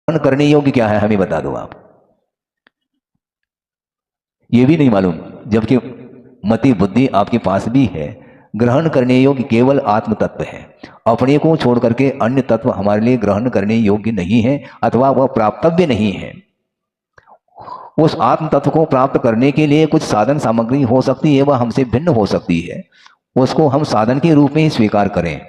ग्रहण करने योग्य क्या है हमें बता दो आप। ये भी नहीं मालूम, जबकि मति बुद्धि आपके पास भी है। ग्रहण करने योग्य केवल आत्म तत्व है। अपने को छोड़ करके अन्य तत्व हमारे लिए ग्रहण करने योग्य नहीं है, अथवा वह प्राप्तव्य नहीं है। उस आत्म तत्व को प्राप्त करने के लिए कुछ साधन सामग्री हो सकती है, वह हमसे भिन्न हो सकती है, उसको हम साधन के रूप में ही स्वीकार करें,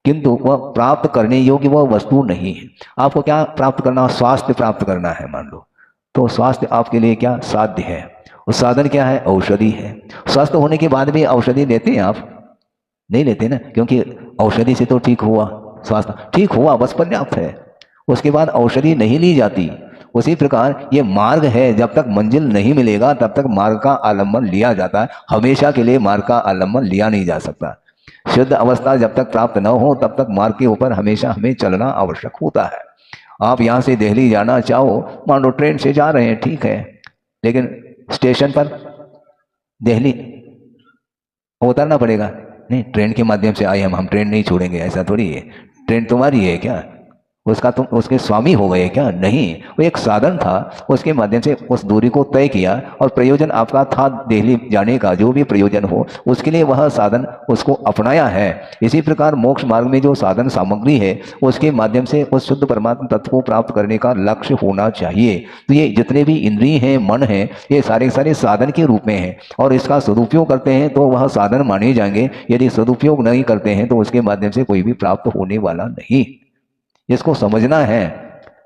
किंतु वह प्राप्त करने योग्य वह वस्तु नहीं है। आपको क्या प्राप्त करना? स्वास्थ्य प्राप्त करना है मान लो, तो स्वास्थ्य आपके लिए क्या साध्य है? उस साधन क्या है? औषधि है। स्वस्थ होने के बाद भी औषधि लेते हैं आप? नहीं लेते ना, क्योंकि औषधि से तो ठीक हुआ, स्वास्थ्य ठीक हुआ, बस पर्याप्त है। उसके बाद औषधि नहीं ली जाती। उसी प्रकार ये मार्ग है, जब तक मंजिल नहीं मिलेगा तब तक मार्ग का आलम्बन लिया जाता है। हमेशा के लिए मार्ग का आलम्बन लिया नहीं जा सकता। शुद्ध अवस्था जब तक प्राप्त न हो तब तक मार्ग के ऊपर हमेशा हमें चलना आवश्यक होता है। आप यहाँ से दिल्ली जाना चाहो, मान लो ट्रेन से जा रहे हैं, ठीक है, लेकिन स्टेशन पर दिल्ली उतरना पड़ेगा। नहीं, ट्रेन के माध्यम से आए हम ट्रेन नहीं छोड़ेंगे, ऐसा थोड़ी है। ट्रेन तुम्हारी है क्या? उसका तुम उसके स्वामी हो गए क्या? नहीं, वो एक साधन था, उसके माध्यम से उस दूरी को तय किया और प्रयोजन आपका था दिल्ली जाने का, जो भी प्रयोजन हो उसके लिए वह साधन उसको अपनाया है। इसी प्रकार मोक्ष मार्ग में जो साधन सामग्री है उसके माध्यम से उस शुद्ध परमात्मा तत्व को प्राप्त करने का लक्ष्य होना चाहिए। तो ये जितने भी इंद्रिय हैं, मन है, ये सारे सारे साधन के रूप में हैं, और इसका सदुपयोग करते हैं तो वह साधन माने जाएंगे। यदि सदुपयोग नहीं करते हैं तो उसके माध्यम से कोई भी प्राप्त होने वाला नहीं। इसको समझना है।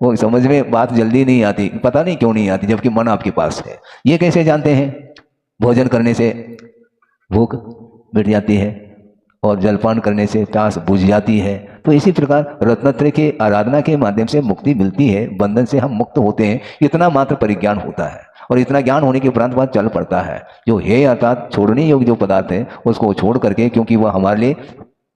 वो समझ में बात जल्दी नहीं आती, पता नहीं क्यों नहीं आती, जबकि मन आपके पास है। ये कैसे जानते हैं? भोजन करने से भूख मिट जाती है और जलपान करने से प्यास बुझ जाती है। तो इसी प्रकार रत्नत्रय के आराधना के माध्यम से मुक्ति मिलती है, बंधन से हम मुक्त होते हैं। इतना मात्र परिज्ञान होता है, और इतना ज्ञान होने के उपरांत बात चल पड़ता है। जो है अर्थात छोड़ने योग्य जो पदार्थ है उसको छोड़ करके, क्योंकि वह हमारे लिए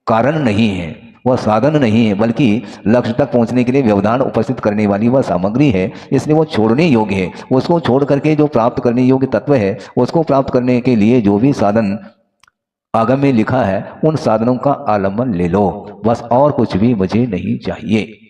कारण नहीं है, वह साधन नहीं है, बल्कि लक्ष्य तक पहुंचने के लिए व्यवधान उपस्थित करने वाली वह सामग्री है, इसलिए वो छोड़ने योग्य है। उसको छोड़ करके जो प्राप्त करने योग्य तत्व है उसको प्राप्त करने के लिए जो भी साधन आगम में लिखा है उन साधनों का आलम्बन ले लो, बस और कुछ भी मुझे नहीं चाहिए।